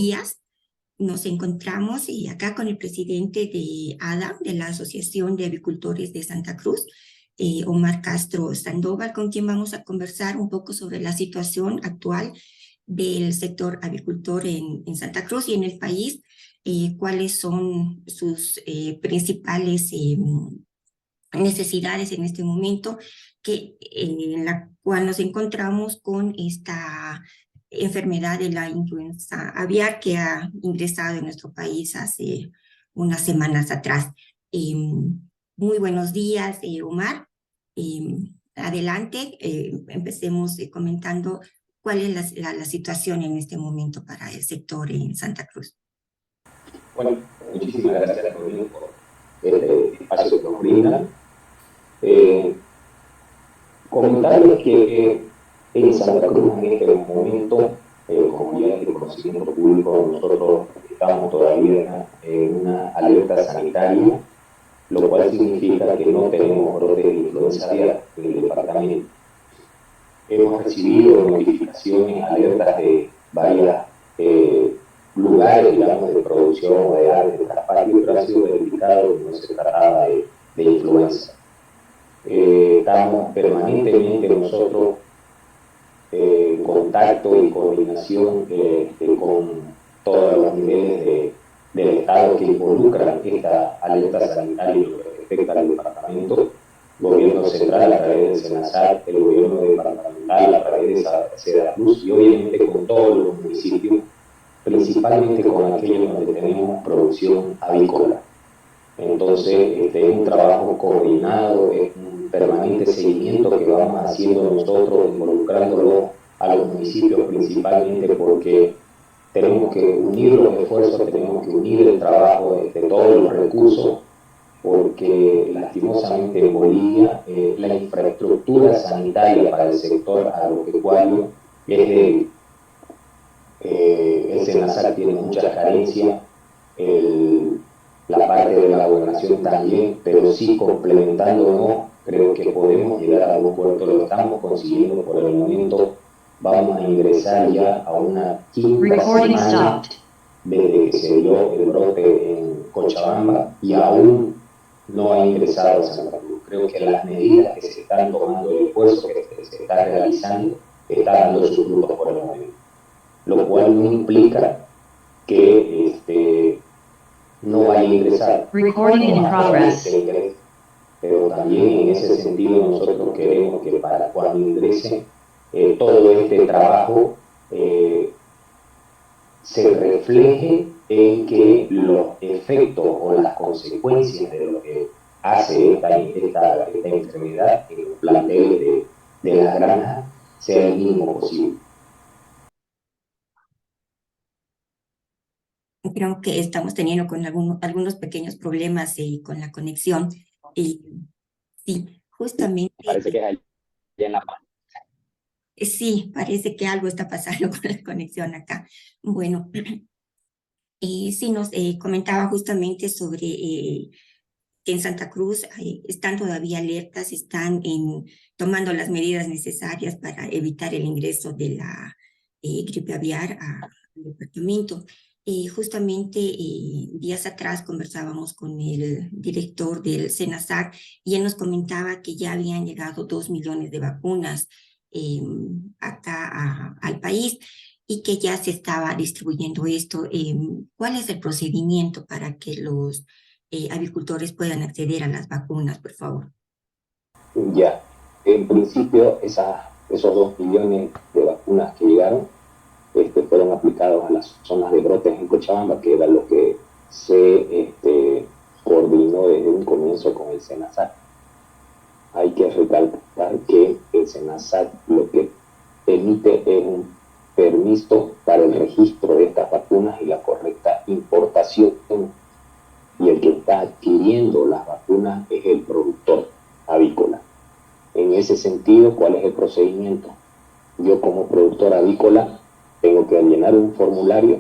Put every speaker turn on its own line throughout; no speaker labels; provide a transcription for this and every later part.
días. Nos encontramos acá con el presidente de ADA, de la Asociación de Avicultores de Santa Cruz, Omar Castro Sandoval, con quien vamos a conversar un poco sobre la situación actual del sector avicultor en Santa Cruz y en el país, cuáles son sus principales necesidades en este momento, en la cual nos encontramos con esta enfermedad de la influenza aviar que ha ingresado en nuestro país hace unas semanas atrás. Muy buenos días, Omar. Adelante, empecemos pamentando cuál es la situación en este momento para el sector en Santa Cruz.
Bueno, muchísimas gracias por este espacio que nos brindan. Comentarles que en Santa Cruz en este momento, como ya es de conocimiento público, nosotros estamos todavía en una alerta sanitaria, lo cual significa que no tenemos brote de influenza aviar en el departamento. Hemos recibido notificaciones, alertas de varios lugares, digamos, de producción o de aves de Carpatio, pero ha sido verificado que no se trataba de influenza. Estamos permanentemente nosotros en contacto y coordinación con todos los niveles del Estado que involucran esta alerta sanitaria en lo que respecta al departamento, gobierno central a través del SENASAT, el gobierno departamental a través de Sedaplus y obviamente con todos los municipios, principalmente con aquellos donde tenemos producción avícola. Entonces, es un trabajo coordinado, es un permanente seguimiento que vamos haciendo nosotros, involucrándolo a los municipios principalmente porque tenemos que unir los esfuerzos, tenemos que unir el trabajo de todos los recursos, porque lastimosamente en Bolivia la infraestructura sanitaria para el sector agropecuario es débil. El SENASAC tiene muchas carencias, la parte de la gobernación también, pero sí complementándonos, creo que podemos llegar a un puerto, lo estamos consiguiendo por el momento. Vamos a ingresar ya a una quinta semana desde que se dio el brote en Cochabamba y aún no ha ingresado a Santa Cruz. Creo que las medidas que se están tomando, el esfuerzo que se está realizando, está dando sus frutos por el momento. Lo cual no implica que no vaya a ingresar.
Recording in progress.
Pero también en ese sentido nosotros queremos que para cuando ingrese todo este trabajo se refleje en que los efectos o las consecuencias de lo que hace esta enfermedad en los planteles de las granjas sea el mínimo posible.
Creo que estamos teniendo con algunos pequeños problemas con la conexión. Sí, justamente.
Parece que es allá en La Paz.
Sí, parece que algo está pasando con la conexión acá. Bueno, sí, nos comentaba justamente sobre que en Santa Cruz están todavía alertas, están tomando las medidas necesarias para evitar el ingreso de la gripe aviar al departamento. Justamente días atrás conversábamos con el director del SENASAC y él nos comentaba que ya habían llegado 2 millones de vacunas acá al país y que ya se estaba distribuyendo esto. ¿Cuál es el procedimiento para que los avicultores puedan acceder a las vacunas, por favor?
Ya, en principio esos 2 millones de vacunas que llegaron fueron aplicados a las zonas de brotes en Cochabamba, que era lo que se coordinó desde un comienzo con el SENASAC. Hay que recalcar que el SENASAC lo que emite es un permiso para el registro de estas vacunas y la correcta importación, y el que está adquiriendo las vacunas es el productor avícola. En ese sentido, ¿cuál es el procedimiento? Yo como productor avícola tengo que llenar un formulario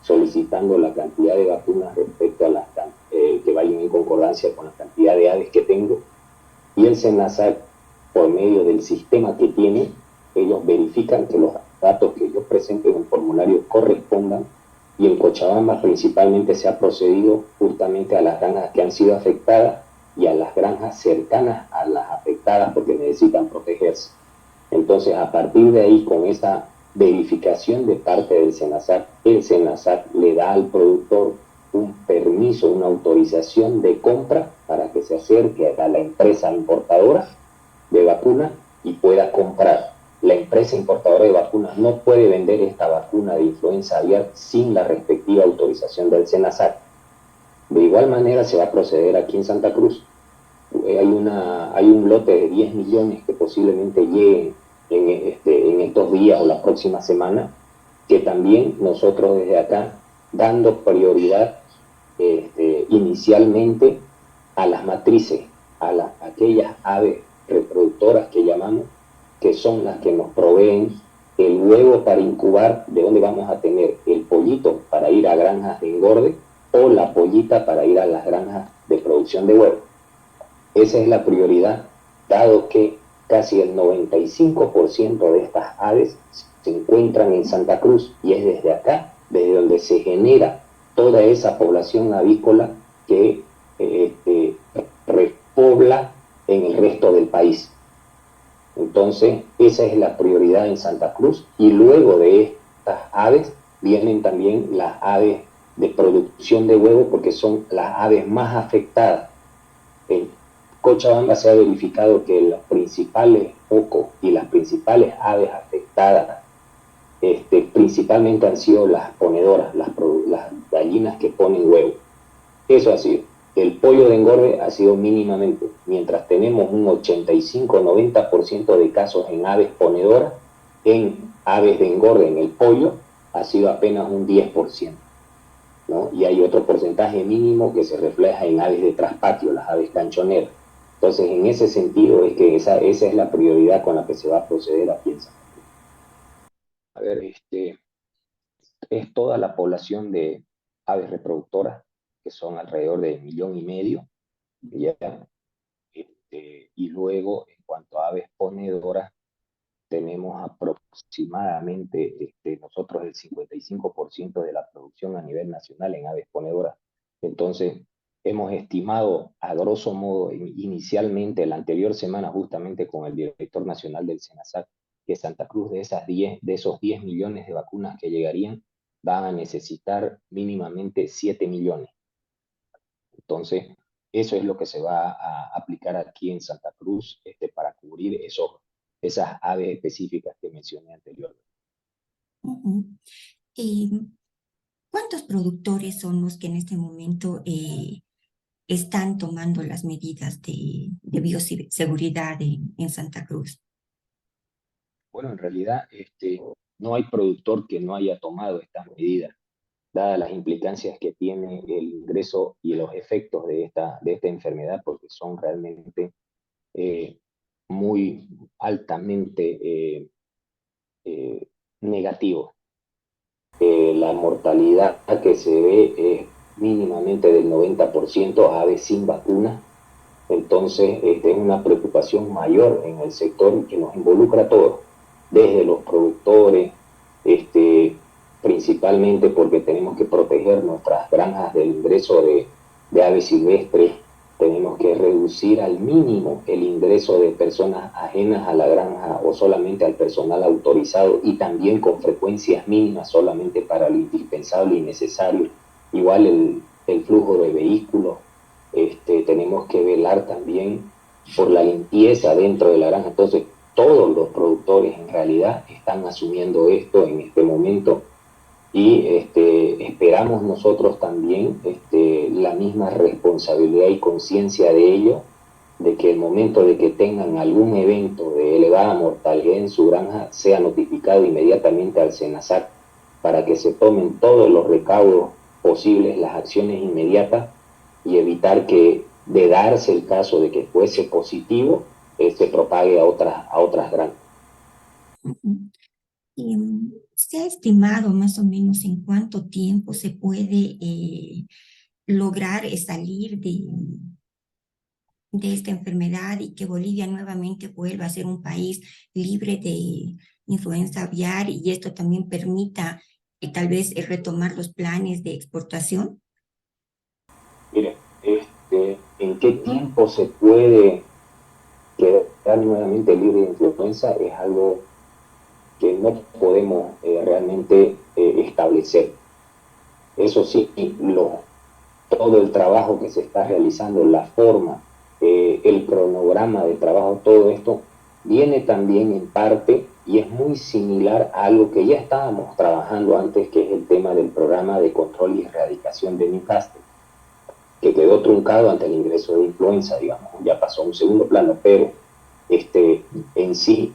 solicitando la cantidad de vacunas respecto a las que vayan en concordancia con la cantidad de aves que tengo, y el SENASAC, por medio del sistema que tiene, ellos verifican que los datos que yo presente en el formulario correspondan y en Cochabamba principalmente se ha procedido justamente a las granjas que han sido afectadas y a las granjas cercanas a las afectadas porque necesitan protegerse. Entonces, a partir de ahí, con esa verificación de parte del SENASAC, el SENASAC le da al productor un permiso, una autorización de compra para que se acerque a la empresa importadora de vacunas y pueda comprar. La empresa importadora de vacunas no puede vender esta vacuna de influenza aviar sin la respectiva autorización del SENASAC. De igual manera se va a proceder aquí en Santa Cruz. Hay un lote de 10 millones que posiblemente lleguen en estos días o la próxima semana, que también nosotros desde acá, dando prioridad inicialmente a las matrices, a aquellas aves reproductoras que llamamos, que son las que nos proveen el huevo para incubar, de donde vamos a tener el pollito para ir a granjas de engorde o la pollita para ir a las granjas de producción de huevos. Esa es la prioridad, dado que casi el 95% de estas aves se encuentran en Santa Cruz y es desde acá, desde donde se genera toda esa población avícola que repobla en el resto del país. Entonces, esa es la prioridad en Santa Cruz y luego de estas aves vienen también las aves de producción de huevo porque son las aves más afectadas. En Cochabamba se ha verificado que los principales focos y las principales aves afectadas principalmente han sido las ponedoras, las gallinas que ponen huevo. Eso ha sido. El pollo de engorde ha sido mínimamente, mientras tenemos un 85-90% de casos en aves ponedoras, en aves de engorde, en el pollo, ha sido apenas un 10%. ¿No? Y hay otro porcentaje mínimo que se refleja en aves de traspatio, las aves canchoneras. Entonces, en ese sentido es que esa es la prioridad con la que se va a proceder aquí en San Cruz. A ver, es toda la población de aves reproductoras, que son alrededor de 1,5 millones, ¿ya? Y luego, en cuanto a aves ponedoras, tenemos aproximadamente nosotros el 55% de la producción a nivel nacional en aves ponedoras. Entonces, hemos estimado a grosso modo inicialmente la anterior semana justamente con el director nacional del SENASAC que Santa Cruz de esos 10 millones de vacunas que llegarían van a necesitar mínimamente 7 millones. Entonces, eso es lo que se va a aplicar aquí en Santa Cruz para cubrir esas aves específicas que mencioné anteriormente.
Uh-huh. ¿Cuántos productores son los que en este momento están tomando las medidas de bioseguridad en Santa Cruz?
Bueno, en realidad no hay productor que no haya tomado estas medidas, dadas las implicancias que tiene el ingreso y los efectos de esta enfermedad, porque son realmente muy altamente negativos. La mortalidad que se ve es mínimamente del 90% a aves sin vacuna. Entonces, es una preocupación mayor en el sector que nos involucra a todos, desde los productores, principalmente porque tenemos que proteger nuestras granjas del ingreso de aves silvestres, tenemos que reducir al mínimo el ingreso de personas ajenas a la granja o solamente al personal autorizado y también con frecuencias mínimas solamente para lo indispensable y necesario. Igual el flujo de vehículos, tenemos que velar también por la limpieza dentro de la granja. Entonces, todos los productores en realidad están asumiendo esto en este momento y esperamos nosotros también la misma responsabilidad y conciencia de ello, de que el momento de que tengan algún evento de elevada mortalidad en su granja sea notificado inmediatamente al SENASAC para que se tomen todos los recaudos posibles, las acciones inmediatas y evitar que, de darse el caso de que fuese positivo, se propague a otras granjas.
¿Se ha estimado más o menos en cuánto tiempo se puede lograr salir de esta enfermedad y que Bolivia nuevamente vuelva a ser un país libre de influenza aviar y esto también permita tal vez retomar los planes de exportación?
Mire, ¿en qué tiempo se puede quedar nuevamente libre de influenza? Es algo que no podemos realmente establecer. Eso sí, todo el trabajo que se está realizando, la forma, el cronograma de trabajo, todo esto viene también en parte y es muy similar a algo que ya estábamos trabajando antes, que es el tema del programa de control y erradicación de Newcastle, que quedó truncado ante el ingreso de influenza, digamos, ya pasó a un segundo plano, pero en sí,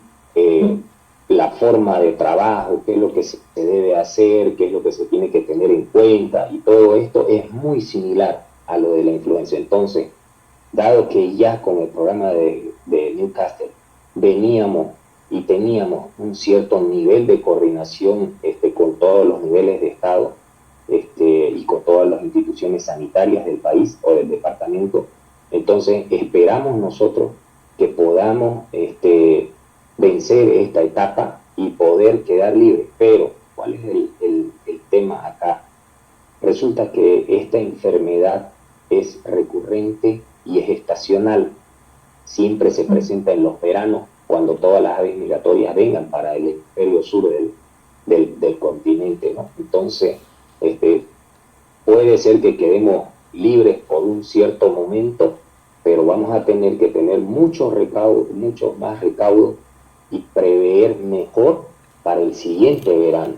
la forma de trabajo, qué es lo que se debe hacer, qué es lo que se tiene que tener en cuenta, y todo esto es muy similar a lo de la influenza. Entonces, dado que ya con el programa de Newcastle veníamos y teníamos un cierto nivel de coordinación con todos los niveles de Estado y con todas las instituciones sanitarias del país o del departamento, entonces esperamos nosotros que podamos vencer esta etapa y poder quedar libres. Pero, ¿cuál es el tema acá? Resulta que esta enfermedad es recurrente y es estacional. Siempre se presenta en los veranos, cuando todas las aves migratorias vengan para el hemisferio sur del continente, ¿no? Entonces, puede ser que quedemos libres por un cierto momento, pero vamos a tener que tener mucho más recaudo y prever mejor para el siguiente verano,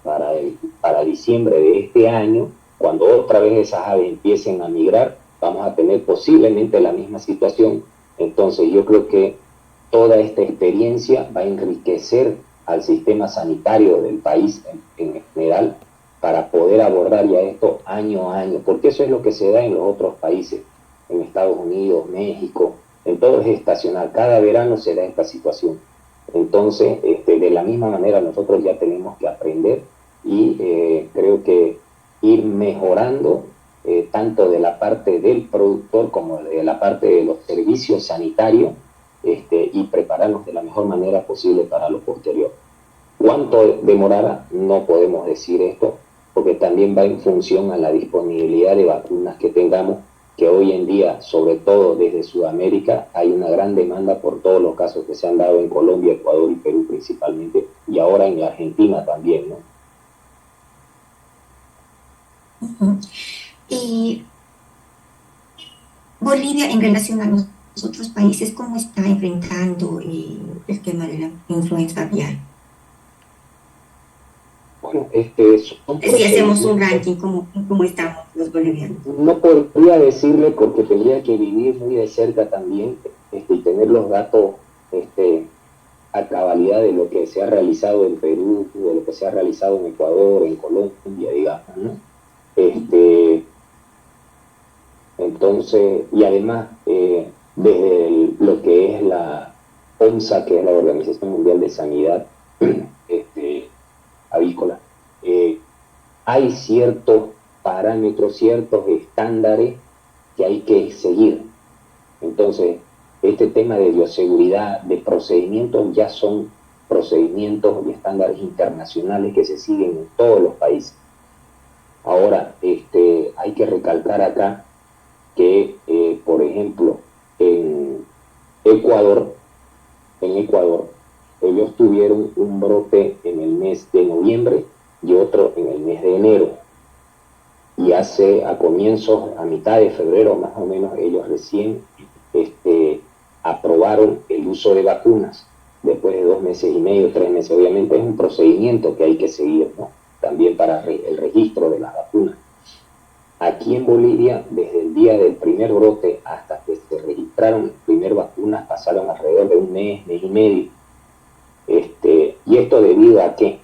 para diciembre de este año, cuando otra vez esas aves empiecen a migrar, vamos a tener posiblemente la misma situación. Entonces yo creo que toda esta experiencia va a enriquecer al sistema sanitario del país en general, para poder abordar ya esto año a año, porque eso es lo que se da en los otros países, en Estados Unidos, México, en todo es estacional, cada verano se da esta situación. Entonces, de la misma manera nosotros ya tenemos que aprender y creo que ir mejorando tanto de la parte del productor como de la parte de los servicios sanitarios, y prepararnos de la mejor manera posible para lo posterior. ¿Cuánto demorará? No podemos decir esto, porque también va en función a la disponibilidad de vacunas que tengamos, que hoy en día, sobre todo desde Sudamérica, hay una gran demanda por todos los casos que se han dado en Colombia, Ecuador y Perú principalmente, y ahora en la Argentina también, ¿no?
Y Bolivia, en relación a los otros países, ¿cómo está enfrentando el tema de la influenza aviar?
Bueno, son
Si hacemos un
procedimientos.
ranking, ¿cómo estamos los bolivianos?
No podría decirle, porque tendría que vivir muy de cerca también, y tener los datos a cabalidad de lo que se ha realizado en Perú, de lo que se ha realizado en Ecuador, en Colombia, digamos, ¿no? Entonces, y además, desde lo que es la OMSA, que es la Organización Mundial de Sanidad Avícola, hay ciertos parámetros, ciertos estándares que hay que seguir. Entonces, este tema de bioseguridad, de procedimientos, ya son procedimientos y estándares internacionales que se siguen en todos los países. Ahora, hay que recalcar acá que, por ejemplo, en Ecuador, ellos tuvieron un brote en el mes de noviembre y otro en el mes de enero. Y a mitad de febrero más o menos, ellos recién aprobaron el uso de vacunas. Después de 2 meses y medio, 3 meses, obviamente es un procedimiento que hay que seguir, ¿no? También para el registro de las vacunas. Aquí en Bolivia, desde el día del primer brote hasta que se registraron las primeras vacunas, pasaron alrededor de un mes, mes y medio. ¿Y esto debido a qué?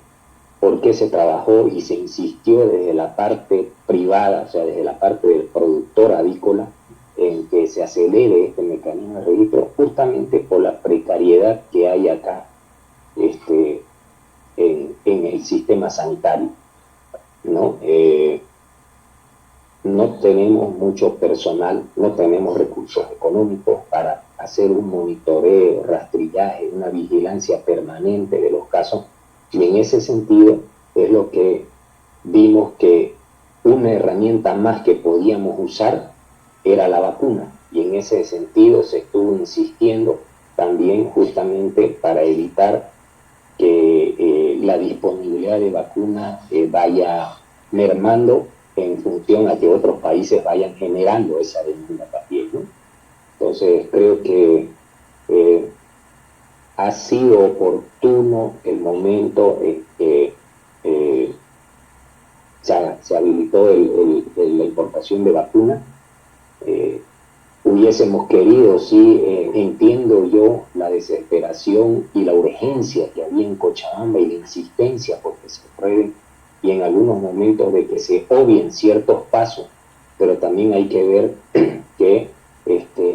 Porque se trabajó y se insistió desde la parte privada, o sea, desde la parte del productor avícola, en que se acelere este mecanismo de registro, justamente por la precariedad que hay acá en el sistema sanitario, ¿no? No tenemos mucho personal, no tenemos recursos económicos para hacer un monitoreo, rastrillaje, una vigilancia permanente de los casos, y en ese sentido es lo que vimos que una herramienta más que podíamos usar era la vacuna, y en ese sentido se estuvo insistiendo también justamente para evitar que la disponibilidad de vacunas vaya mermando en función a que otros países vayan generando esa demanda también, ¿no? Entonces creo que eh, ha sido oportuno el momento en que eh, se habilitó la importación de vacunas. Eh, Hubiésemos querido, sí, entiendo yo la desesperación y la urgencia que había en Cochabamba y la insistencia porque se prueben y en algunos momentos de que se obvien ciertos pasos, pero también hay que ver que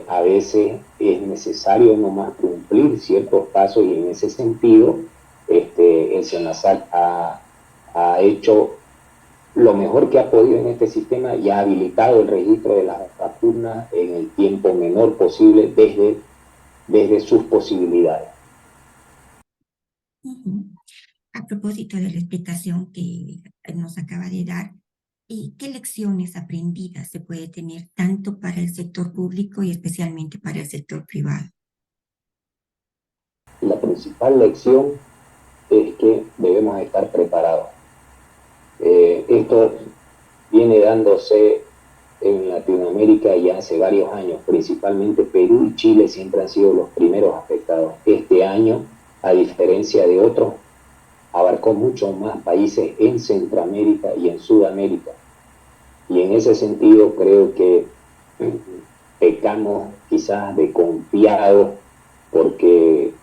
a veces es necesario nomás cumplir ciertos pasos, y en ese sentido el SENASAC ha hecho lo mejor que ha podido en este sistema y ha habilitado el registro de las vacunas en el tiempo menor posible desde sus posibilidades.
A propósito de la explicación que nos acaba de dar, ¿qué lecciones aprendidas se puede tener tanto para el sector público y especialmente para el sector privado?
La principal lección es que debemos estar preparados. Esto viene dándose en Latinoamérica ya hace varios años, principalmente Perú y Chile siempre han sido los primeros afectados. Este año, a diferencia de otros, abarcó muchos más países en Centroamérica y en Sudamérica. Y en ese sentido creo que pecamos quizás de confiados porque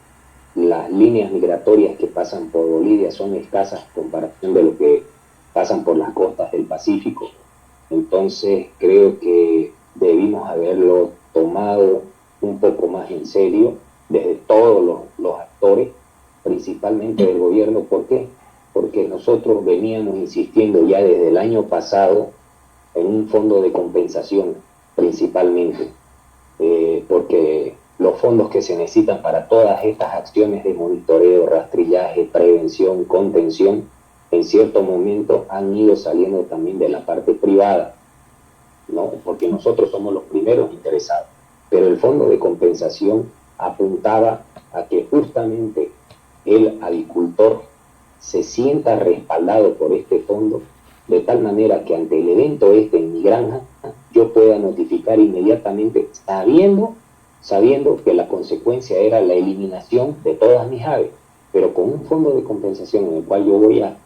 las líneas migratorias que pasan por Bolivia son escasas en comparación de lo que pasan por las costas del Pacífico. Entonces creo que debimos haberlo tomado un poco más en serio desde todos los actores, principalmente del gobierno. ¿Por qué? Porque nosotros veníamos insistiendo ya desde el año pasado en un fondo de compensación principalmente, porque los fondos que se necesitan para todas estas acciones de monitoreo, rastrillaje, prevención, contención, en cierto momento han ido saliendo también de la parte privada, ¿no? Porque nosotros somos los primeros interesados. Pero el fondo de compensación apuntaba a que justamente el agricultor se sienta respaldado por este fondo, de tal manera que ante el evento en mi granja yo pueda notificar inmediatamente, sabiendo que la consecuencia era la eliminación de todas mis aves, pero con un fondo de compensación en el cual yo voy a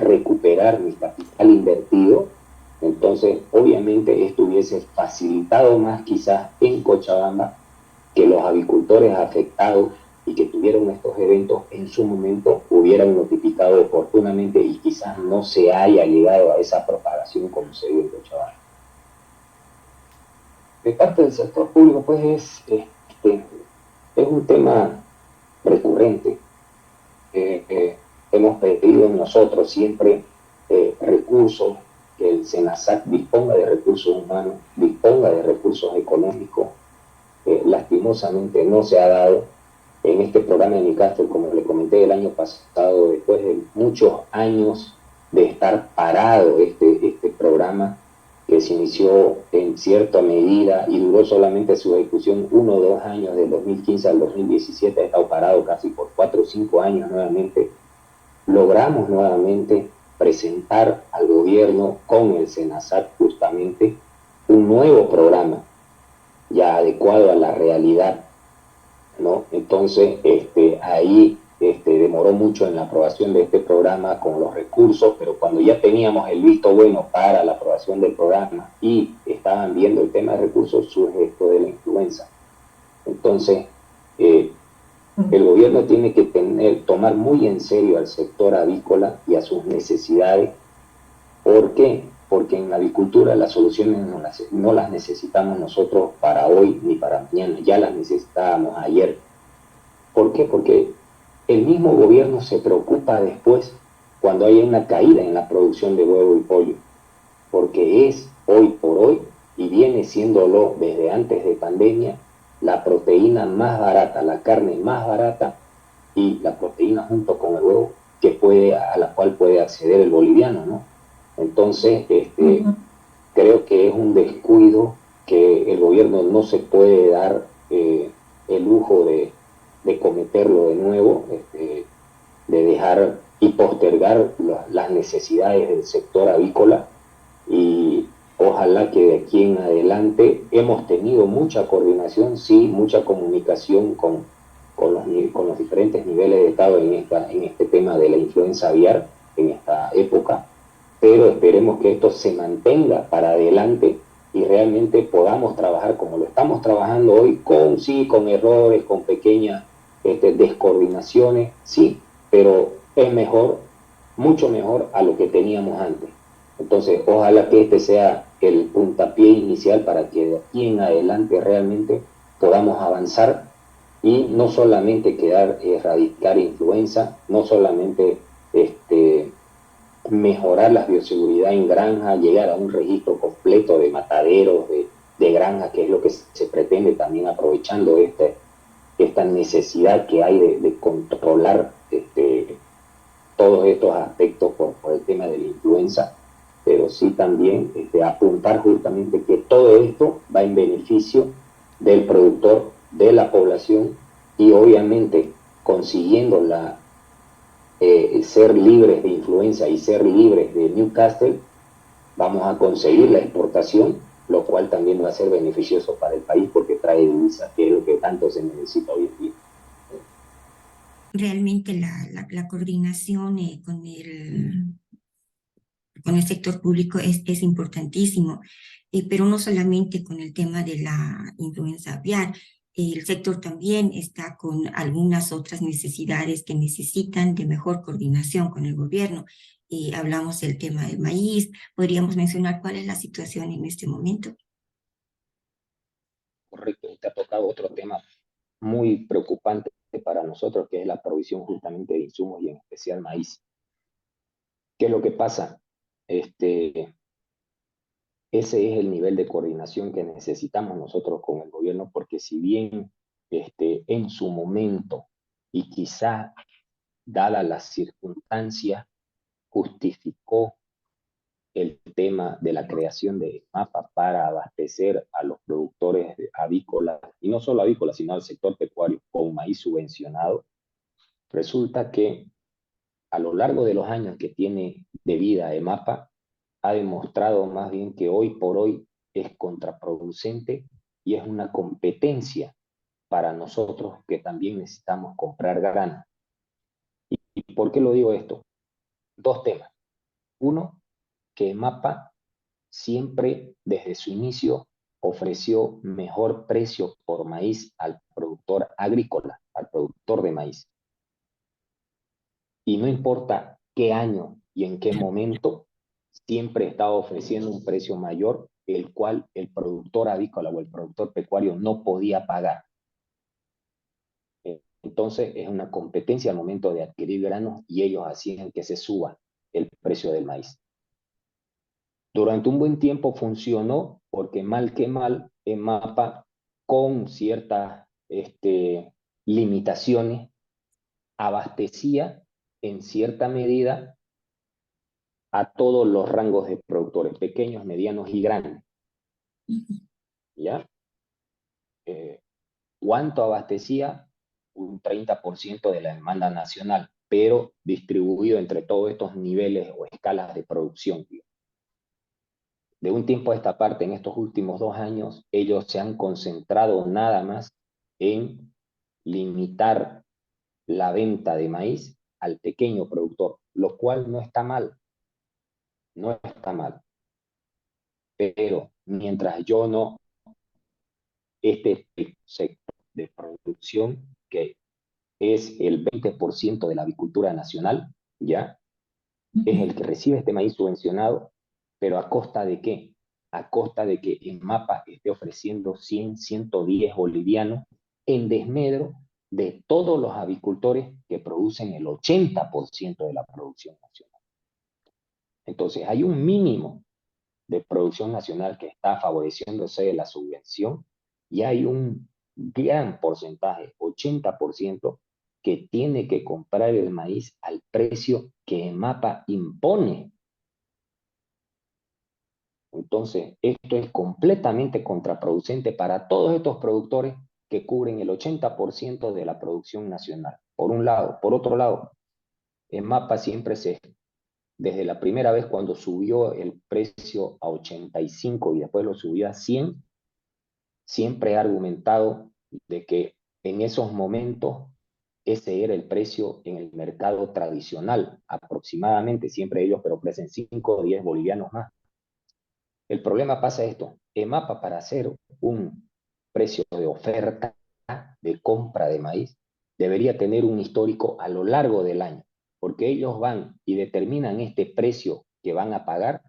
recuperar mi capital invertido. Entonces obviamente esto hubiese facilitado más quizás en Cochabamba que los agricultores afectados y que tuvieron estos eventos en su momento hubieran notificado oportunamente y quizás no se haya llegado a esa propagación como se dio en Cochabamba. De parte del sector público, pues es un tema recurrente. Hemos pedido nosotros siempre recursos, que el SENASAC disponga de recursos humanos, disponga de recursos económicos. Lastimosamente no se ha dado en este programa de Nicastle, como le comenté el año pasado, después de muchos años de estar parado este programa, que se inició en cierta medida y duró solamente su ejecución 1 o 2 años, del 2015 al 2017, ha estado parado casi por 4 o 5 años nuevamente. Logramos nuevamente presentar al gobierno con el SENASAC justamente un nuevo programa ya adecuado a la realidad, ¿no? Entonces ahí demoró mucho en la aprobación de este programa con los recursos, pero cuando ya teníamos el visto bueno para la aprobación del programa y estaban viendo el tema de recursos, surge esto de la influenza. Entonces el gobierno tiene que tomar muy en serio al sector avícola y a sus necesidades. ¿Por qué? Porque en la avicultura las soluciones no las necesitamos nosotros para hoy ni para mañana, ya las necesitábamos ayer. ¿Por qué? Porque el mismo gobierno se preocupa después cuando hay una caída en la producción de huevo y pollo, porque es hoy por hoy, y viene siéndolo desde antes de pandemia, la proteína más barata, la carne más barata, y la proteína junto con el huevo a la cual puede acceder el boliviano, ¿no? Entonces, creo que es un descuido que el gobierno no se puede dar el lujo de cometerlo de nuevo, de dejar y postergar las necesidades del sector avícola, y ojalá que de aquí en adelante hemos tenido mucha coordinación, sí, mucha comunicación con los diferentes niveles de Estado en este tema de la influenza aviar en esta época, pero esperemos que esto se mantenga para adelante y realmente podamos trabajar como lo estamos trabajando hoy, con errores, con pequeñas descoordinaciones, sí, pero es mejor, mucho mejor a lo que teníamos antes. Entonces, ojalá que este sea el puntapié inicial para que de aquí en adelante realmente podamos avanzar y no solamente erradicar influenza, no solamente mejorar la bioseguridad en granja, llegar a un registro completo de mataderos, de granjas, que es lo que se pretende también aprovechando esta necesidad que hay de controlar todos estos aspectos por el tema de la influenza, pero sí también apuntar justamente que todo esto va en beneficio del productor, de la población y obviamente consiguiendo ser libres de influenza y ser libres de Newcastle, vamos a conseguir la exportación, lo cual también va a ser beneficioso para el país porque trae divisas, que es lo que tanto se necesita hoy en día.
Realmente la coordinación con el sector público es importantísimo, pero no solamente con el tema de la influenza aviar. El sector también está con algunas otras necesidades que necesitan de mejor coordinación con el gobierno. Hablamos del tema del maíz. ¿Podríamos mencionar cuál es la situación en este momento?
Correcto, usted ha tocado otro tema muy preocupante para nosotros, que es la provisión justamente de insumos y en especial maíz. ¿Qué es lo que pasa? Este, Ese es el nivel de coordinación que necesitamos nosotros con el gobierno, porque si bien en su momento y quizá dada las circunstancias justificó el tema de la creación de MAPA para abastecer a los productores avícolas, y no solo avícolas, sino al sector pecuario con maíz subvencionado, resulta que a lo largo de los años que tiene de vida EMAPA, ha demostrado más bien que hoy por hoy es contraproducente y es una competencia para nosotros que también necesitamos comprar grano. ¿Y por qué lo digo esto? Dos temas. Uno, que EMAPA siempre desde su inicio ofreció mejor precio por maíz al productor agrícola, al productor de maíz. Y no importa qué año y en qué momento, siempre estaba ofreciendo un precio mayor, el cual el productor avícola o el productor pecuario no podía pagar. Entonces es una competencia al momento de adquirir granos y ellos hacían que se suba el precio del maíz. Durante un buen tiempo funcionó porque mal que mal, en MAPA, con ciertas limitaciones, abastecía en cierta medida a todos los rangos de productores, pequeños, medianos y grandes. ¿Ya? ¿Cuánto abastecía? Un 30% de la demanda nacional, pero distribuido entre todos estos niveles o escalas de producción. De un tiempo a esta parte, en estos últimos 2 años, ellos se han concentrado nada más en limitar la venta de maíz al pequeño productor, lo cual no está mal, no está mal. Pero mientras yo no, este sector de producción, que es el 20% de la avicultura nacional, ¿ya? Es el que recibe este maíz subvencionado, pero ¿a costa de qué? A costa de que en MAPA esté ofreciendo 100, 110 bolivianos en desmedro de todos los avicultores que producen el 80% de la producción nacional. Entonces hay un mínimo de producción nacional que está favoreciéndose de la subvención y hay un gran porcentaje, 80%, que tiene que comprar el maíz al precio que EMAPA impone. Entonces, esto es completamente contraproducente para todos estos productores que cubren el 80% de la producción nacional. Por un lado. Por otro lado, EMAPA siempre desde la primera vez cuando subió el precio a 85 y después lo subió a 100, siempre ha argumentado de que en esos momentos ese era el precio en el mercado tradicional, aproximadamente, siempre ellos pero ofrecen 5 o 10 bolivianos más. El problema pasa esto, EMAPA para hacer un precio de oferta de compra de maíz debería tener un histórico a lo largo del año, porque ellos van y determinan este precio que van a pagar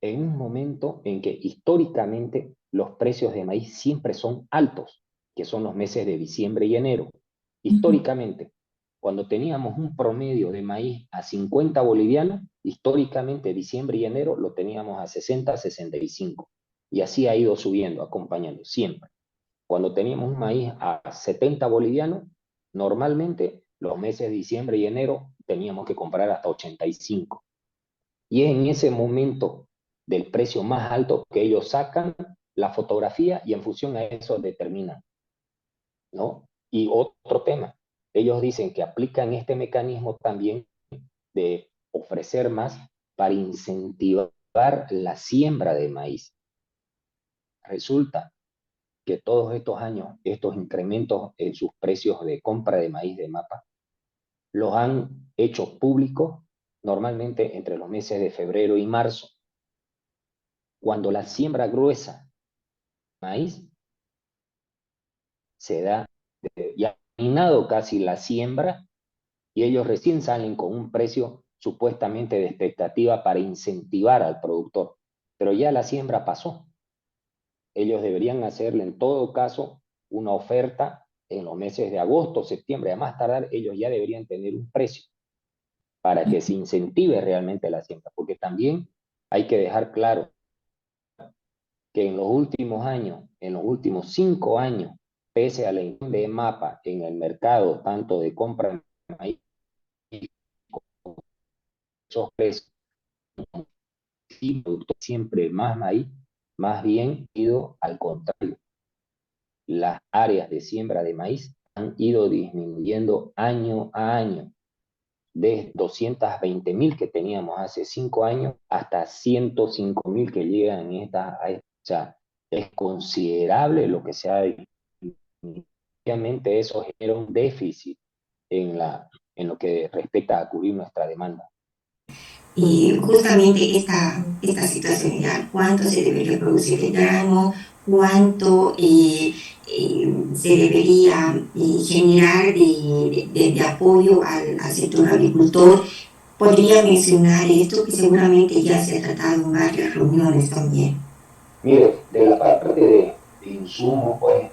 en un momento en que históricamente los precios de maíz siempre son altos, que son los meses de diciembre y enero. Históricamente, cuando teníamos un promedio de maíz a 50 bolivianos, históricamente diciembre y enero lo teníamos a 60, 65. Y así ha ido subiendo, acompañando, siempre. Cuando teníamos un maíz a 70 bolivianos, normalmente los meses de diciembre y enero teníamos que comprar hasta 85. Y es en ese momento del precio más alto que ellos sacan la fotografía y en función a eso determinan, ¿no? Y otro tema, ellos dicen que aplican este mecanismo también de ofrecer más para incentivar la siembra de maíz. Resulta que todos estos años, estos incrementos en sus precios de compra de maíz de EMAPA, los han hecho públicos normalmente entre los meses de febrero y marzo, cuando la siembra gruesa de maíz se da ya terminado casi la siembra y ellos recién salen con un precio supuestamente de expectativa para incentivar al productor, pero ya la siembra pasó. Ellos deberían hacerle en todo caso una oferta en los meses de agosto, septiembre, a más tardar ellos ya deberían tener un precio para que se incentive realmente la siembra, porque también hay que dejar claro que en los últimos años, en los últimos 5 años, pese a la inclusión de EMAPA en el mercado, tanto de compra de maíz, esos precios, y siempre más maíz, más bien ido al contrario. Las áreas de siembra de maíz han ido disminuyendo año a año, de 220.000 que teníamos hace 5 años hasta 105.000 que llegan o sea, es considerable lo que se ha. Obviamente eso genera un déficit en lo que respecta a cubrir nuestra demanda.
Y justamente esta situación, ya, cuánto se debería producir el grano, cuánto se debería generar de apoyo al sector agricultor. Podría mencionar esto que seguramente ya se ha tratado en varias reuniones también.
Mire, de la parte de insumos, pues,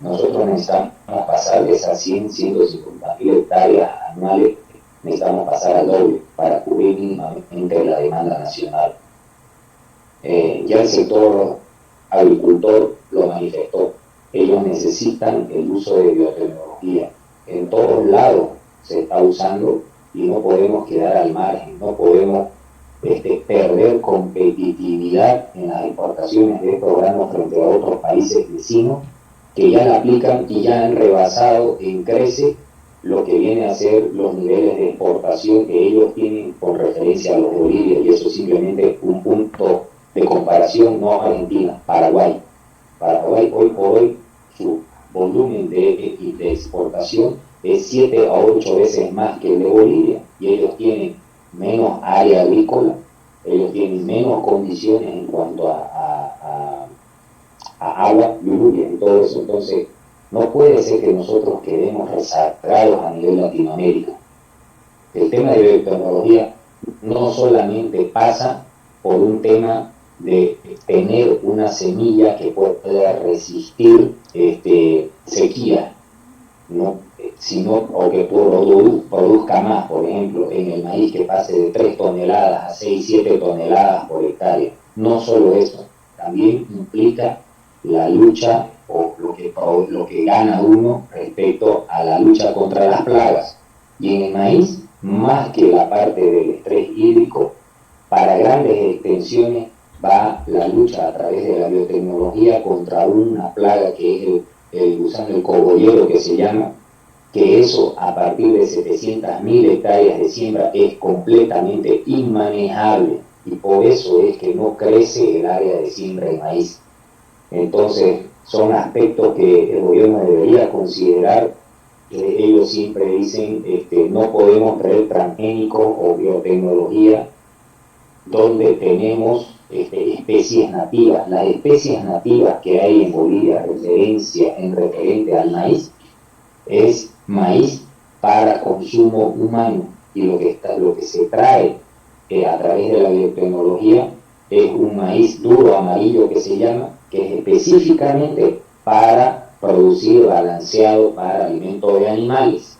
nosotros necesitamos pasar de esas 150.000 hectáreas anuales, necesitamos pasar al doble para cubrir mínimamente la demanda nacional. Ya el sector agricultor lo manifestó, ellos necesitan el uso de biotecnología. En todos lados se está usando y no podemos quedar al margen, no podemos perder competitividad en las exportaciones de estos granos frente a otros países vecinos que ya la aplican y ya han rebasado en crece lo que viene a ser los niveles de exportación que ellos tienen con referencia a los de Bolivia, y eso simplemente un punto de comparación, no Argentina, Paraguay. Paraguay hoy por hoy su volumen de exportación es 7 a 8 veces más que el de Bolivia, y ellos tienen menos área agrícola, ellos tienen menos condiciones en cuanto a agua, lluvia y todo eso. Entonces no puede ser que nosotros quedemos rezagados a nivel Latinoamérica. El tema de biotecnología no solamente pasa por un tema de tener una semilla que pueda resistir sequía, ¿no? Sino o que produzca más, por ejemplo, en el maíz que pase de 3 toneladas a 6, 7 toneladas por hectárea. No solo eso, también implica la lucha o lo lo que gana uno respecto a la lucha contra las plagas. Y en el maíz, más que la parte del estrés hídrico, para grandes extensiones va la lucha a través de la biotecnología contra una plaga que es el gusano, el cogollero que se llama, que eso a partir de 700.000 hectáreas de siembra es completamente inmanejable y por eso es que no crece el área de siembra de maíz. Entonces son aspectos que el gobierno debería considerar. Ellos siempre dicen no podemos traer transgénicos o biotecnología donde tenemos especies nativas. Las especies nativas que hay en Bolivia referente al maíz es maíz para consumo humano, y lo que se trae a través de la biotecnología es un maíz duro amarillo que se llama, que es específicamente para producir balanceado para alimento de animales.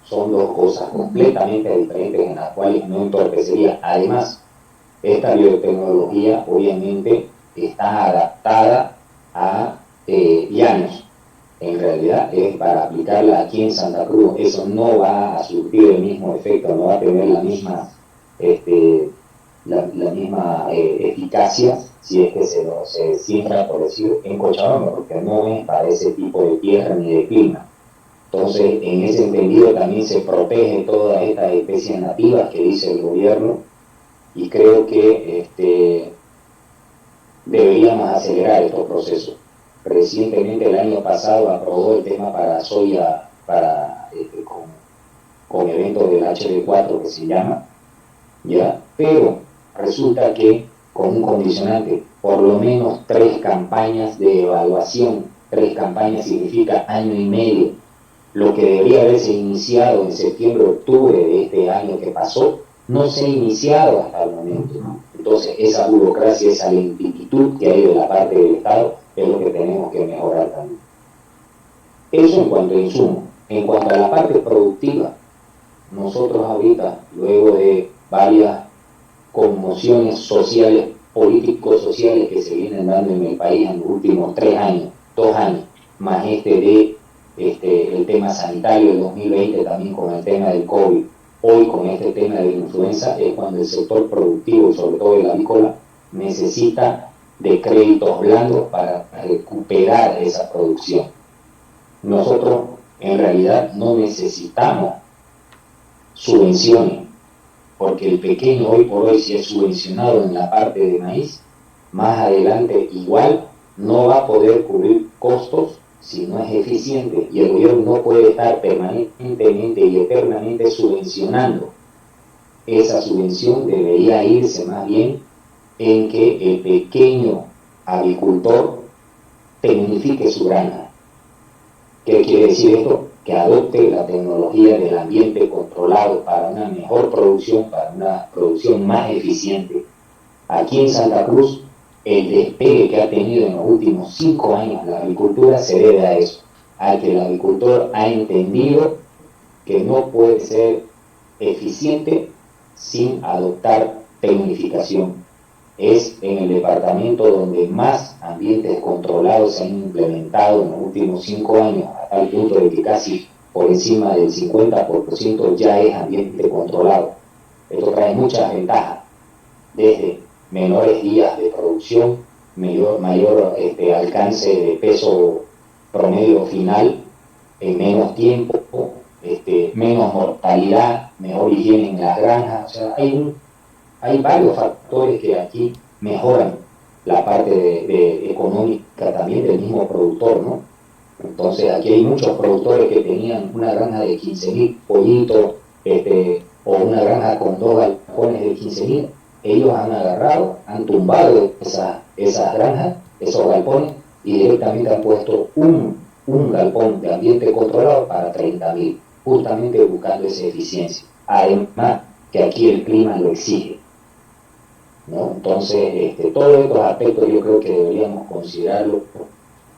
Son dos cosas completamente diferentes en las cuales no entorpecería. Además, esta biotecnología obviamente está adaptada a llanos. En realidad es para aplicarla aquí en Santa Cruz. Eso no va a surtir el mismo efecto, no va a tener la misma eficacia si es que se siembra, por decir, en Cochabamba, porque no es para ese tipo de tierra ni de clima. Entonces, en ese entendido también se protege todas estas especies nativas que dice el gobierno, y creo que deberíamos acelerar estos procesos. Recientemente, el año pasado, aprobó el tema para soya, con eventos del HD4 que se llama, ¿ya? Pero resulta que con un condicionante, por lo menos 3 campañas de evaluación. 3 campañas significa año y medio. Lo que debería haberse iniciado en septiembre, octubre de este año que pasó, no se ha iniciado hasta el momento, ¿no? Entonces, esa burocracia, esa lentitud que hay de la parte del Estado, es lo que tenemos que mejorar también. Eso en cuanto a insumo. En cuanto a la parte productiva, nosotros ahorita, luego de varias conmociones sociales, políticos-sociales que se vienen dando en el país en los últimos 3 años, 2 años, más el tema sanitario del 2020 también con el tema del COVID, hoy con este tema de la influenza, es cuando el sector productivo, sobre todo el avícola, necesita de créditos blandos para recuperar esa producción. Nosotros en realidad no necesitamos subvenciones, porque el pequeño hoy por hoy, si es subvencionado en la parte de maíz, más adelante igual no va a poder cubrir costos si no es eficiente, y el gobierno no puede estar permanentemente y eternamente subvencionando. Esa subvención debería irse más bien en que el pequeño agricultor tecnifique su granja. ¿Qué quiere decir esto? Que adopte la tecnología del ambiente controlado para una mejor producción, para una producción más eficiente. Aquí en Santa Cruz, el despegue que ha tenido en los últimos 5 años la agricultura se debe a eso, a que el agricultor ha entendido que no puede ser eficiente sin adoptar tecnificación. Es en el departamento donde más ambientes controlados se han implementado en los últimos 5 años, a tal punto de que casi por encima del 50% ya es ambiente controlado. Esto trae muchas ventajas, desde menores días de producción, mayor alcance de peso promedio final en menos tiempo, menos mortalidad, mejor higiene en las granjas. O sea, hay varios factores que aquí mejoran la parte económica también del mismo productor, ¿no? Entonces aquí hay muchos productores que tenían una granja de 15.000 pollitos, o una granja con 2 galpones de 15.000. Ellos han agarrado, han tumbado esas granjas, esos galpones, y directamente han puesto un galpón de ambiente controlado para 30.000, justamente buscando esa eficiencia. Además que aquí el clima lo exige, ¿no? Entonces, todos estos aspectos yo creo que deberíamos considerarlo,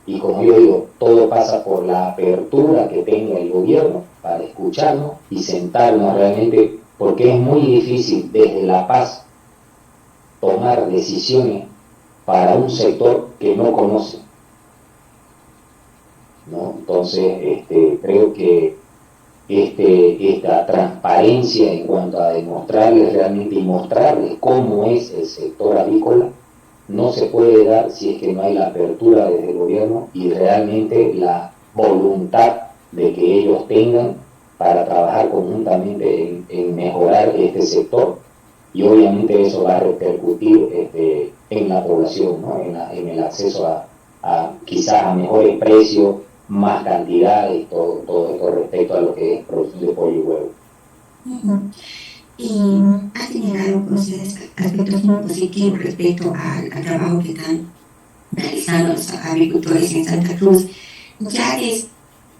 y como yo digo, todo pasa por la apertura que tenga el gobierno para escucharnos y sentarnos realmente, porque es muy difícil desde La Paz tomar decisiones para un sector que no conoce. ¿no? Entonces, creo que esta transparencia en cuanto a demostrarles realmente y mostrarles cómo es el sector avícola no se puede dar si es que no hay la apertura desde el gobierno y realmente la voluntad de que ellos tengan para trabajar conjuntamente en mejorar este sector, y obviamente eso va a repercutir en la población, ¿no? En el acceso a quizás a mejores precios, más cantidades, todo esto respecto a lo que es producción de pollo y huevo.
Y ha generado cosas, aspectos muy positivos respecto al trabajo que están realizando los agricultores en Santa Cruz. Ya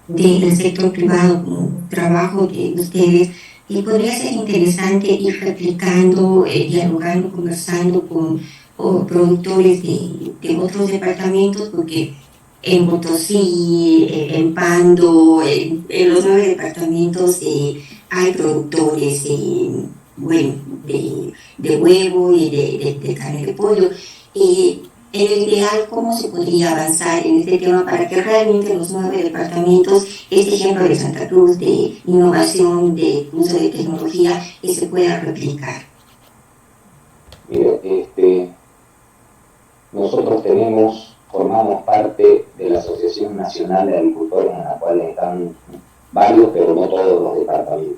del sector privado, como trabajo de ustedes, podría ser interesante ir replicando, dialogando, conversando con productores de otros departamentos, porque en Potosí, en Pando, en los 9 departamentos hay productores bueno, de huevo y de carne de pollo. En el ideal, ¿cómo se podría avanzar en este tema para que realmente los 9 departamentos, este ejemplo de Santa Cruz de innovación, de uso de tecnología, se pueda replicar?
Mire, nosotros formamos parte de la Asociación Nacional de Agricultores, en la cual están varios, pero no todos los departamentos.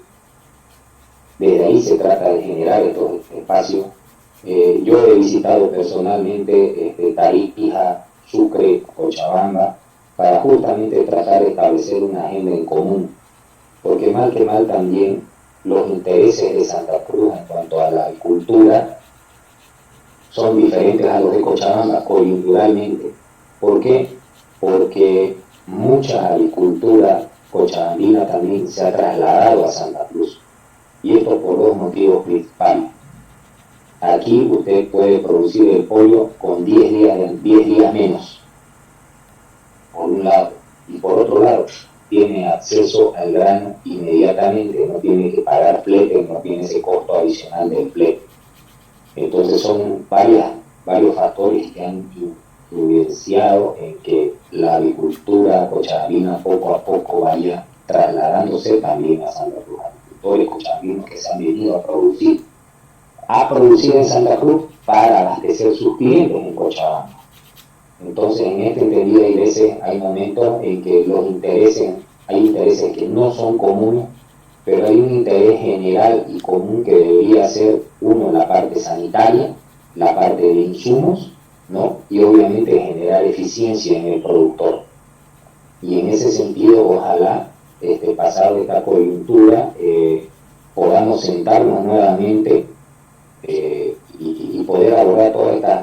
Desde ahí se trata de generar estos espacios. Yo he visitado personalmente Tarija, Sucre, Cochabamba, para justamente tratar de establecer una agenda en común, porque mal que mal también los intereses de Santa Cruz en cuanto a la agricultura son diferentes a los de Cochabamba, coyunturalmente. ¿Por qué? Porque mucha agricultura cochabambina también se ha trasladado a Santa Cruz, y esto por dos motivos principales. Aquí usted puede producir el pollo con 10 días menos, por un lado, y por otro lado, tiene acceso al grano inmediatamente, no tiene que pagar flete, no tiene ese costo adicional del flete. Entonces son varios factores que han influenciado en que la agricultura cochabambina poco a poco vaya trasladándose también a Santa Cruz. Agricultores cochabambinos que se han venido a producir en Santa Cruz para abastecer sus clientes en Cochabamba. Entonces, en este entendido, hay momentos en que hay intereses que no son comunes, pero hay un interés general y común que debería ser, uno, la parte sanitaria, la parte de insumos, ¿no? Y obviamente generar eficiencia en el productor. Y en ese sentido, ojalá, pasado esta coyuntura, podamos sentarnos nuevamente y poder abordar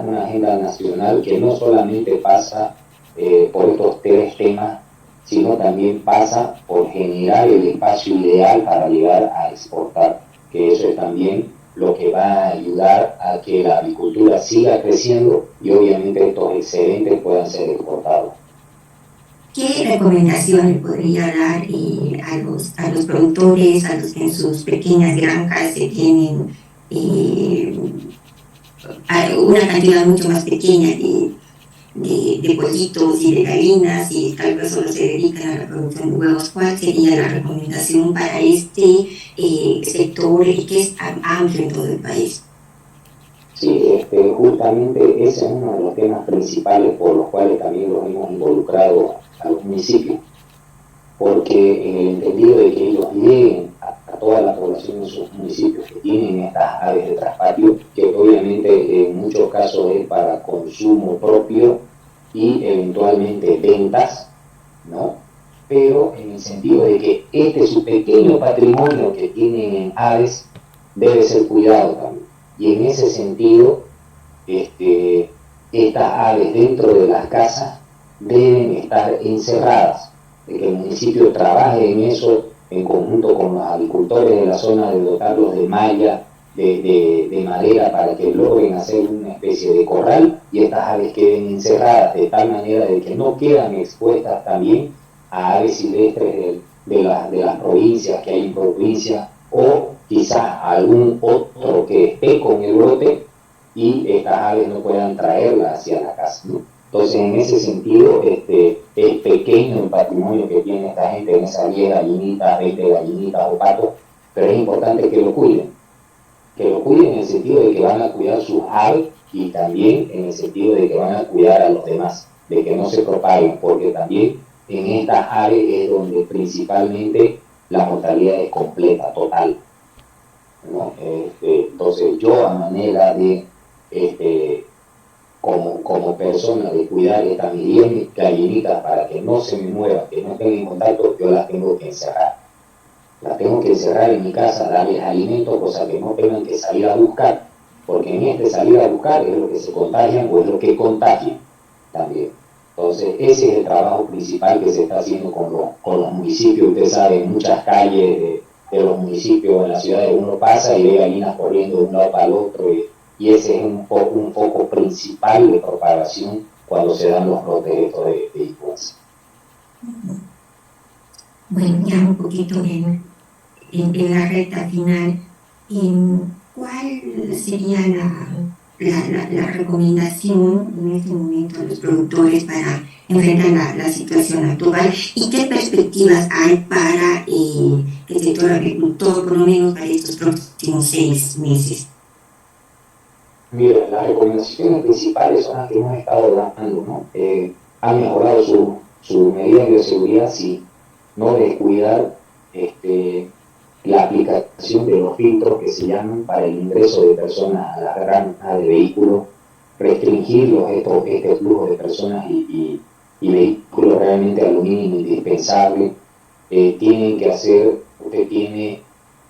una agenda nacional que no solamente pasa por estos 3 temas, sino también pasa por generar el espacio ideal para llegar a exportar, que eso es también lo que va a ayudar a que la agricultura siga creciendo y obviamente estos excedentes puedan ser exportados.
¿Qué recomendaciones podría dar a los productores, a los que en sus pequeñas granjas se tienen una cantidad mucho más pequeña de pollitos y de gallinas y tal vez solo se dedican a la producción de huevos? ¿Cuál sería la recomendación para este sector que es amplio en todo el país?
Sí, justamente ese es uno de los temas principales por los cuales también los hemos involucrado a los municipios, porque en el entendido de que ellos lleguen a toda la población de sus municipios que tienen estas aves de traspatio, que obviamente en muchos casos es para consumo propio y eventualmente ventas, ¿no? Pero en el sentido de que su pequeño patrimonio que tienen en aves debe ser cuidado también. Y en ese sentido, estas aves dentro de las casas deben estar encerradas, de que el municipio trabaje en eso en conjunto con los agricultores de la zona, de dotarlos de malla, de madera, para que logren hacer una especie de corral y estas aves queden encerradas de tal manera de que no quedan expuestas también a aves silvestres de las provincias que hay en provincia, o quizás algún otro que esté con el brote y estas aves no puedan traerlas hacia la casa, ¿no? Entonces, en ese sentido, es pequeño el patrimonio que tiene esta gente en esas 10 gallinitas, 20 gallinitas o patos, pero es importante que lo cuiden en el sentido de que van a cuidar sus aves y también en el sentido de que van a cuidar a los demás, de que no se propaguen, porque también en estas aves es donde principalmente la mortalidad es completa, total, ¿no? Entonces yo a manera de, como persona, de cuidar estas 10 gallinitas para que no se me muevan, que no estén en contacto, yo las tengo que encerrar. Las tengo que encerrar en mi casa, darles alimento, cosa que no tengan que salir a buscar, porque en este salir a buscar es lo que se contagian o es lo que contagian también. Entonces, ese es el trabajo principal que se está haciendo con los municipios. Usted sabe, en muchas calles de los municipios en las ciudades uno pasa y ve gallinas corriendo de un lado para el otro, y ese es un foco principal de propagación cuando se dan los brotes de influenza.
Bueno, ya un poquito en la recta final, ¿cuál sería la recomendación en este momento a los productores para enfrentar la situación actual y qué perspectivas hay para el sector agricultor, por lo menos para estos próximos 6 meses?
Mira, las recomendaciones principales son las que hemos estado dando, ¿no? Han mejorado su medidas de seguridad, sí, no descuidar la aplicación de los filtros que se llaman para el ingreso de personas a las granjas de vehículos, restringir este flujo de personas y vehículos realmente a lo mínimo indispensable. Tienen que hacer, usted tiene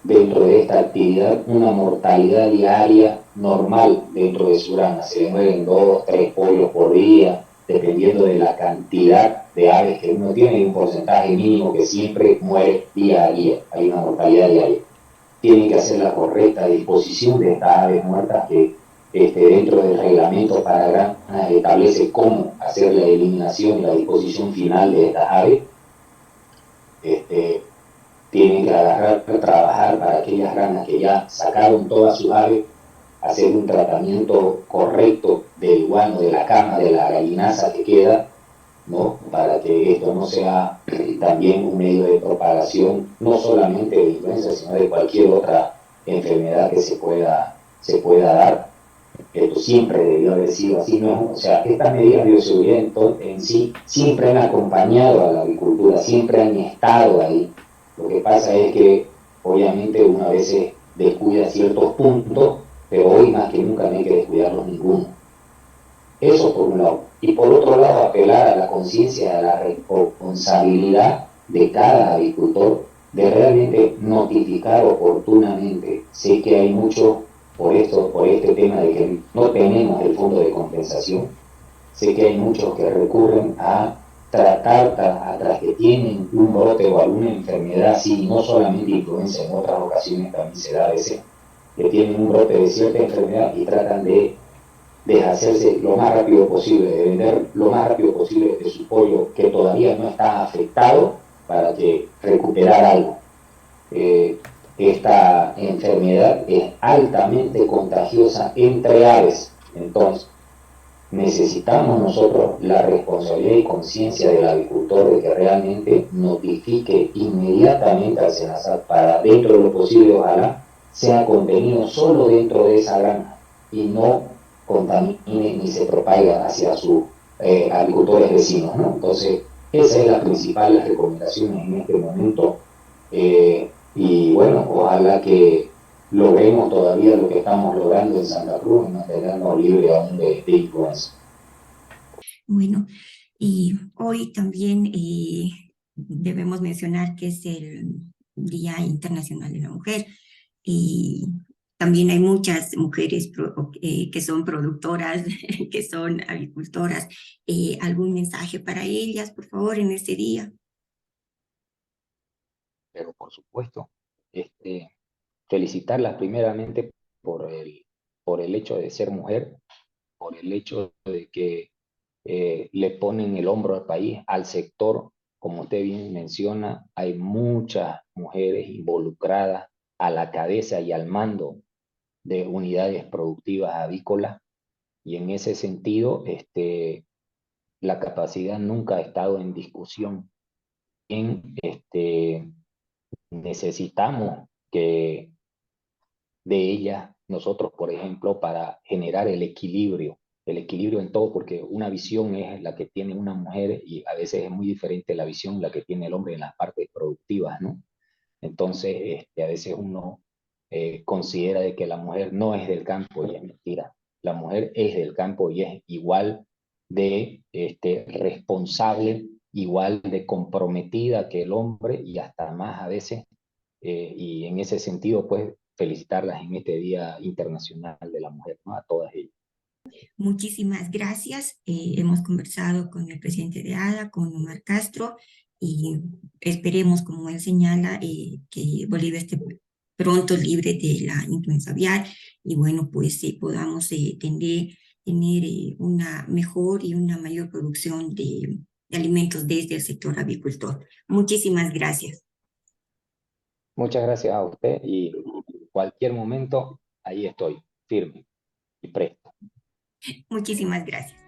dentro de esta actividad una mortalidad diaria normal dentro de su granja. Se le mueren 2, 3 pollos por día, dependiendo de la cantidad de aves que uno tiene, hay un porcentaje mínimo que siempre muere día a día, hay una mortalidad diaria. Tienen que hacer la correcta disposición de estas aves muertas que dentro del reglamento para granjas establece cómo hacer la eliminación y la disposición final de estas aves. Tienen que agarrar, trabajar para aquellas ranas que ya sacaron todas sus aves, hacer un tratamiento correcto del guano, de la cama, de la gallinaza que queda, ¿no? Para que esto no sea también un medio de propagación, no solamente de influenza, sino de cualquier otra enfermedad que se pueda dar. Esto siempre debió haber sido así, ¿no? O sea, estas medidas de bioseguridad en sí siempre han acompañado a la agricultura, siempre han estado ahí. Lo que pasa es que obviamente uno a veces descuida ciertos puntos, pero hoy más que nunca no hay que descuidarlos ninguno. Eso por un lado. Y por otro lado, apelar a la conciencia, a la responsabilidad de cada agricultor de realmente notificar oportunamente. Sé que hay mucho por este tema de que no tenemos el fondo de compensación. Sé que hay muchos que recurren a tratar tras que tienen un brote o alguna enfermedad, sí, no solamente influenza, en otras ocasiones también se da a veces, que tienen un brote de cierta enfermedad y tratan de deshacerse lo más rápido posible, de vender lo más rápido posible de su pollo que todavía no está afectado para que recuperar algo. Esta enfermedad es altamente contagiosa entre aves, entonces necesitamos nosotros la responsabilidad y conciencia del agricultor de que realmente notifique inmediatamente al SENASAT para, dentro de lo posible, ojalá sea contenido solo dentro de esa granja y no contamine ni se propague hacia sus agricultores vecinos, ¿no? Entonces, esa es la principal recomendación en este momento. Y bueno, ojalá que logremos todavía lo que estamos logrando en Santa Cruz, mantenernos libres aún de influenza.
Bueno, y hoy también debemos mencionar que es el Día Internacional de la Mujer y también hay muchas mujeres que son productoras, que son agricultoras. ¿Algún mensaje para ellas, por favor, en este día?
Pero por supuesto, felicitarlas primeramente por el hecho de ser mujer, por el hecho de que le ponen el hombro al país, al sector. Como usted bien menciona, hay muchas mujeres involucradas a la cabeza y al mando de unidades productivas avícolas, y en ese sentido, la capacidad nunca ha estado en discusión. Necesitamos que de ella nosotros, por ejemplo, para generar el equilibrio en todo, porque una visión es la que tiene una mujer y a veces es muy diferente la visión la que tiene el hombre en las partes productivas, ¿no? Entonces, a veces uno considera de que la mujer no es del campo y es mentira. La mujer es del campo y es igual de responsable, igual de comprometida que el hombre y hasta más a veces. Y en ese sentido, pues, felicitarlas en este Día Internacional de la Mujer, ¿no? A todas ellas.
Muchísimas gracias. Hemos conversado con el presidente de ADA, con Omar Castro, y esperemos, como él señala, que Bolivia esté pronto libre de la influenza aviar y bueno, pues podamos tener una mejor y una mayor producción de alimentos desde el sector avicultor. Muchísimas gracias.
Muchas gracias a usted y cualquier momento, ahí estoy, firme y presto.
Muchísimas gracias.